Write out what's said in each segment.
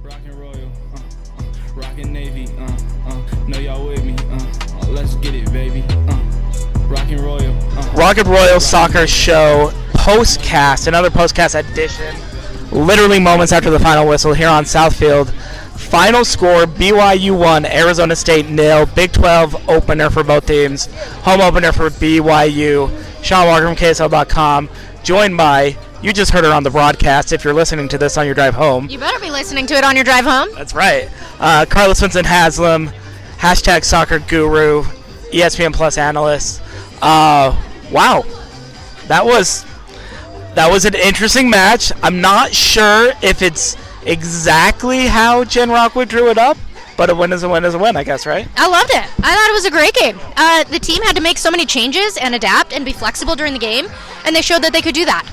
Rockin' Royal, rockin' Navy, know y'all with me, let's get it, baby, Rockin' Royal. Rockin' Royal Soccer Show Postcast, another Postcast edition, literally moments after the final whistle here on Southfield. Final score, BYU 1, Arizona State 0, Big 12 opener for both teams, home opener for BYU. Sean Walker from KSL.com, joined by, you just heard her on the broadcast if you're listening to this on your drive home. You better be listening to it on your drive home. That's right. Carla Swensen-Haslem, hashtag soccer guru, ESPN Plus analyst. Wow. That was an interesting match. I'm not sure if it's exactly how Jen Rockwood drew it up, but a win is a win is a win, I guess, right? I loved it. I thought it was a great game. The team had to make so many changes and adapt and be flexible during the game, and they showed that they could do that,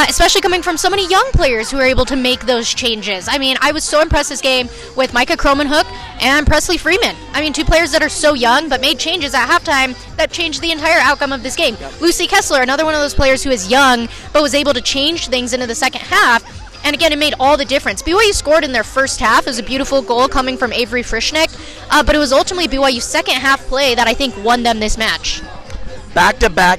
especially coming from so many young players who were able to make those changes. I mean, I was so impressed this game with Micah Cromanhook and Presley Freeman. I mean, two players that are so young but made changes at halftime that changed the entire outcome of this game. Yep. Lucy Kessler, another one of those players who is young but was able to change things into the second half. And again, it made all the difference. BYU scored in their first half. It was a beautiful goal coming from Avery Frischknecht, but it was ultimately BYU's second half play that I think won them this match. Back-to-back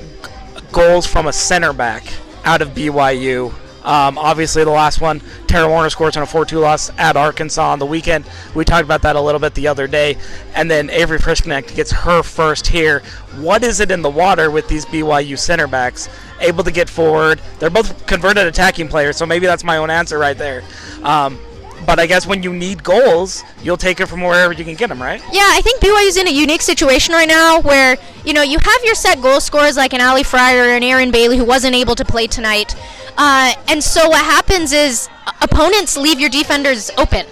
goals from a center back out of BYU. Obviously, the last one, Tara Warner scores on a 4-2 loss at Arkansas on the weekend. We talked about that a little bit the other day. And then Avery Frischknecht gets her first here. What is it in the water with these BYU center backs? Able to get forward. They're both converted attacking players, so maybe that's my own answer right there. But I guess when you need goals, you'll take it from wherever you can get them, right? Yeah, I think BYU's in a unique situation right now where, you know, you have your set goal scorers like an Ali Fryer or an Aaron Bailey who wasn't able to play tonight. And so what happens is opponents leave your defenders open.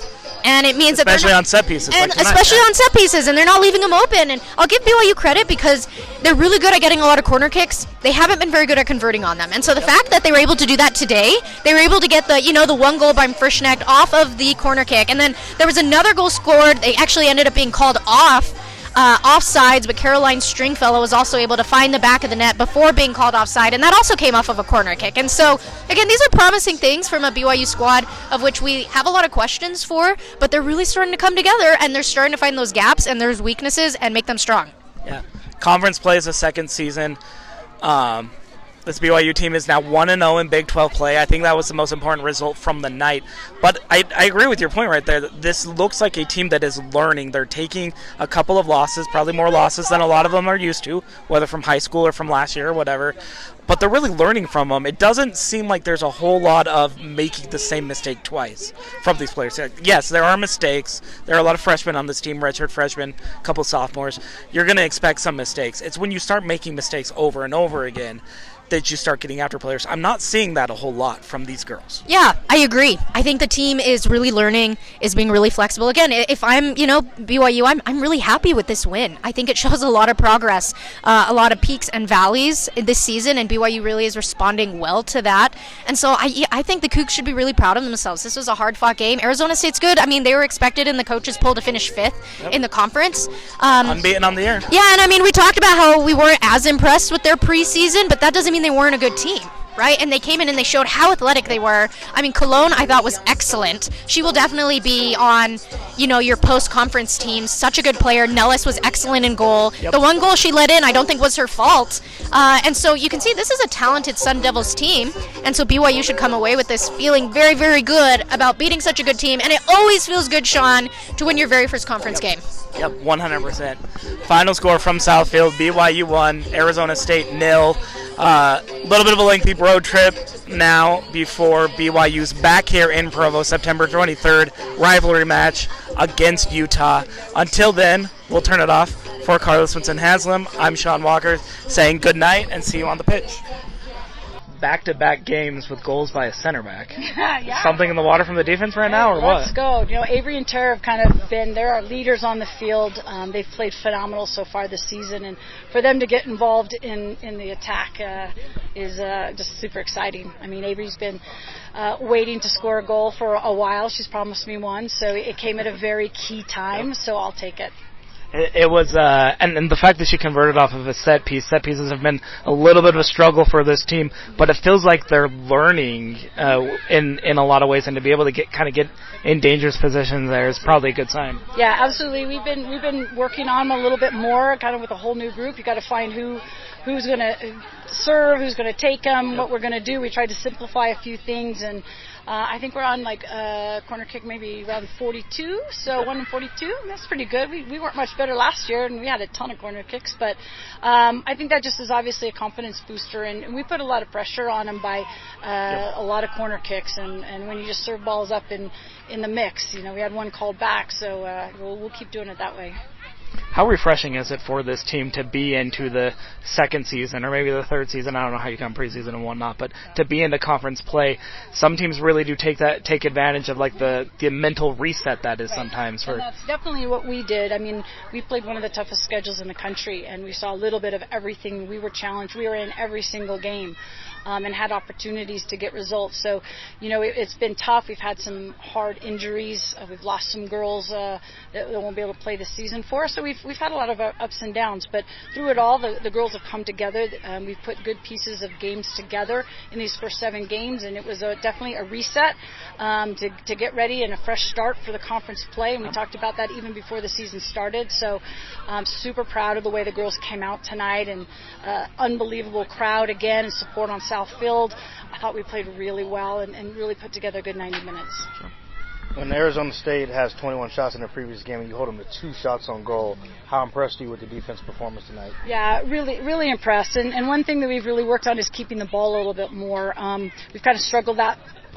And it means especially that on set pieces. And like tonight, especially on set pieces, and they're not leaving them open. And I'll give BYU credit because they're really good at getting a lot of corner kicks. They haven't been very good at converting on them. And so the fact that they were able to do that today, they were able to get the one goal by Frischknecht off of the corner kick. And then there was another goal scored. They actually ended up being called offsides, but Caroline Stringfellow was also able to find the back of the net before being called offside, and that also came off of a corner kick. And so, again, these are promising things from a BYU squad of which we have a lot of questions for, but they're really starting to come together, and they're starting to find those gaps and those weaknesses and make them strong. Yeah. Conference play is a second season. This BYU team is now 1-0 in Big 12 play. I think that was the most important result from the night. But I agree with your point right there. This looks like a team that is learning. They're taking a couple of losses, probably more losses than a lot of them are used to, whether from high school or from last year or whatever. But they're really learning from them. It doesn't seem like there's a whole lot of making the same mistake twice from these players. Yes, there are mistakes. There are a lot of freshmen on this team, redshirt freshmen, a couple sophomores. You're going to expect some mistakes. It's when you start making mistakes over and over again that you start getting after players. I'm not seeing that a whole lot from these girls. Yeah, I agree. I think the team is really learning, is being really flexible. Again, if I'm, BYU, I'm really happy with this win. I think it shows a lot of progress, a lot of peaks and valleys this season, and BYU really is responding well to that. And so I think the Cougs should be really proud of themselves. This was a hard-fought game. Arizona State's good. I mean, they were expected in the coaches' poll to finish 5th in the conference. Unbeaten on the year. Yeah, and I mean, we talked about how we weren't as impressed with their preseason, but that doesn't mean they weren't a good team, right? And they came in and they showed how athletic they were. I mean, Cologne, I thought, was excellent. She will definitely be on, your post-conference team. Such a good player. Nellis was excellent in goal. Yep. The one goal she let in, I don't think was her fault. And so you can see this is a talented Sun Devils team. And so BYU should come away with this feeling very, very good about beating such a good team. And it always feels good, Sean, to win your very first conference game. Yep, 100%. Final score from Southfield, BYU 1, Arizona State 0. A little bit of a lengthy road trip now before BYU's back here in Provo, September 23rd, rivalry match against Utah. Until then, we'll turn it off. For Carla Swensen-Haslem, I'm Sean Walker saying good night and see you on the pitch. Back-to-back games with goals by a center back. Yeah. Something in the water from the defense right now, or what? Let's go. Avery and Tara have kind of been, they're our leaders on the field. They've played phenomenal so far this season, and for them to get involved in the attack is just super exciting. I mean, Avery's been waiting to score a goal for a while. She's promised me one, so it came at a very key time, so I'll take it. It was, and the fact that she converted off of a set piece. Set pieces have been a little bit of a struggle for this team, but it feels like they're learning in a lot of ways, and to be able to get in dangerous positions there is probably a good sign. Yeah, absolutely. We've been working on them a little bit more, kind of with a whole new group. You got to find who's going to serve, who's going to take them, what we're going to do. We tried to simplify a few things, and I think we're on like corner kick maybe around 42, so 1 in 42. That's pretty good. We weren't much better last year, and we had a ton of corner kicks, but I think that just is obviously a confidence booster, and we put a lot of pressure on them by a lot of corner kicks, and when you just serve balls up in the mix, we had one called back, so we'll keep doing it that way. How refreshing is it for this team to be into the second season or maybe the third season? I don't know how you come preseason and whatnot, but to be into conference play, some teams really do take advantage of like the mental reset that is sometimes. And that's definitely what we did. I mean, we played one of the toughest schedules in the country, and we saw a little bit of everything. We were challenged. We were in every single game. And had opportunities to get results. So, it's been tough. We've had some hard injuries. We've lost some girls that won't be able to play this season for us. So we've had a lot of ups and downs. But through it all, the girls have come together. We've put good pieces of games together in these first 7 games, and it was definitely a reset to get ready and a fresh start for the conference play. And we talked about that even before the season started. So I'm super proud of the way the girls came out tonight, and unbelievable crowd again and support on Southfield. I thought we played really well and really put together a good 90 minutes. When Arizona State has 21 shots in their previous game and you hold them to 2 shots on goal, how impressed are you with the defense performance tonight? Yeah, really, really impressed. And one thing that we've really worked on is keeping the ball a little bit more. We've kind of struggled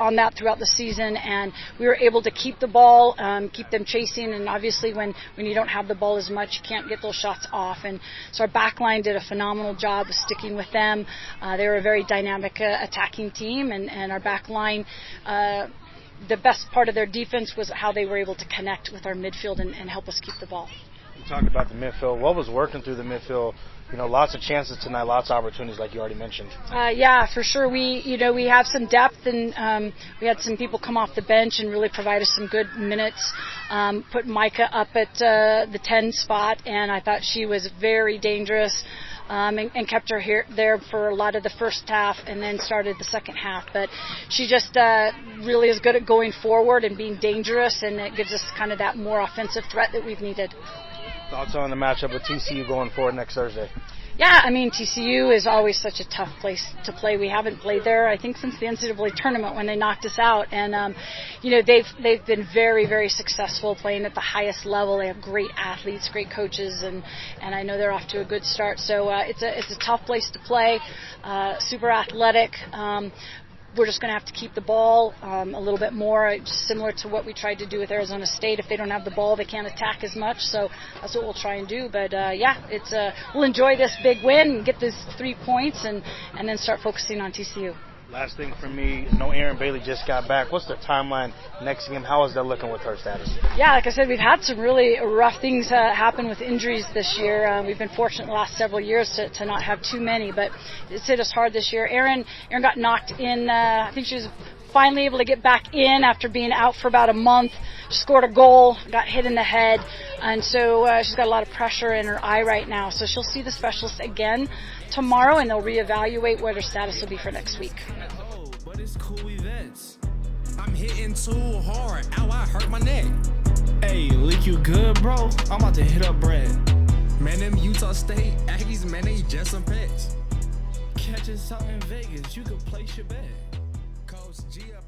on that throughout the season, and we were able to keep the ball, keep them chasing, and obviously when you don't have the ball as much, you can't get those shots off. And so our back line did a phenomenal job of sticking with them. They were a very dynamic attacking team, and our back line, the best part of their defense was how they were able to connect with our midfield and help us keep the ball. You talked about the midfield. What was working through the midfield? Lots of chances tonight, lots of opportunities, like you already mentioned. Yeah, for sure. We have some depth, and we had some people come off the bench and really provide us some good minutes. Put Micah up at the 10 spot, and I thought she was very dangerous. And kept her there for a lot of the first half and then started the second half. But she just really is good at going forward and being dangerous, and it gives us kind of that more offensive threat that we've needed. Thoughts on the matchup with TCU going forward next Thursday? Yeah, I mean, TCU is always such a tough place to play. We haven't played there, I think, since the NCAA tournament when they knocked us out. And, they've been very, very successful playing at the highest level. They have great athletes, great coaches, and I know they're off to a good start. So it's a tough place to play, super athletic. We're just going to have to keep the ball a little bit more, similar to what we tried to do with Arizona State. If they don't have the ball, they can't attack as much. So that's what we'll try and do. But, we'll enjoy this big win and get these 3 points and then start focusing on TCU. Last thing for me, Aaron Bailey just got back. What's the timeline next game? How is that looking with her status? Yeah, like I said, we've had some really rough things happen with injuries this year. We've been fortunate the last several years to not have too many, but it's hit us hard this year. Aaron got knocked in. I think she was finally able to get back in after being out for about a month. She scored a goal, got hit in the head, and so she's got a lot of pressure in her eye right now. So she'll see the specialist again tomorrow, and they'll reevaluate what her status will be for next week. But it's cool events. I'm hitting too hard. Ow, I hurt my neck. Hey, Leak, you good, bro? I'm about to hit up Brad. Man, them Utah State Aggies, man, they just some pets. Catch us out in Vegas. You could place your bet. Coach G up